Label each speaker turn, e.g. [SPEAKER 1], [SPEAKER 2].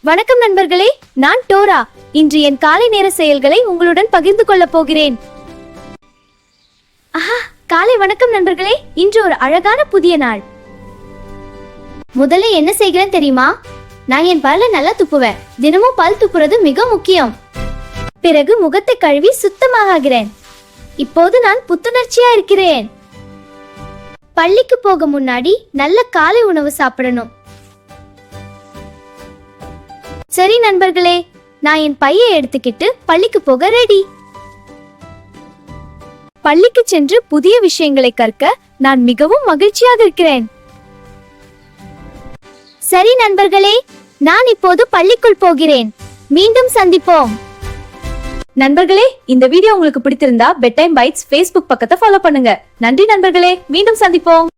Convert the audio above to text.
[SPEAKER 1] வணக்கம் நண்பர்களே, நான் டோரா. இன்று என் காலை நேர செயல்களை உங்களுடன் பகிர்ந்து கொள்ளப் போகிறேன். காலை வணக்கம் நண்பர்களே. இன்று ஒரு அழகான புதிய நாள். முதல்ல என்ன செய்கிறேன் தெரியுமா? நான் என் பல்ல நல்லா துப்புவேன். தினமும் பல் துப்புறது மிக முக்கியம். பிறகு முகத்தை கழுவி சுத்தமாகிறேன். இப்போது நான் புத்துணர்ச்சியா இருக்கிறேன். பள்ளிக்கு போக முன்னாடி நல்ல காலை உணவு சாப்பிடணும். சரி நண்பர்களே, நான் என் பையை எடுத்துக்கிட்டு பள்ளிக்கு போக ரெடி. பள்ளிக்கு சென்று புதிய விஷயங்களை கற்க நான் மிகவும் மகிழ்ச்சியாக இருக்கிறேன். சரி நண்பர்களே, நான் இப்போது பள்ளிக்குள் போகிறேன். மீண்டும் சந்திப்போம்.
[SPEAKER 2] நண்பர்களே, இந்த வீடியோ உங்களுக்கு பிடித்திருந்தா பெட் டைம் பைட்ஸ் Facebook பக்கத்தை ஃபாலோ பண்ணுங்க. நன்றி நண்பர்களே, மீண்டும் சந்திப்போம்.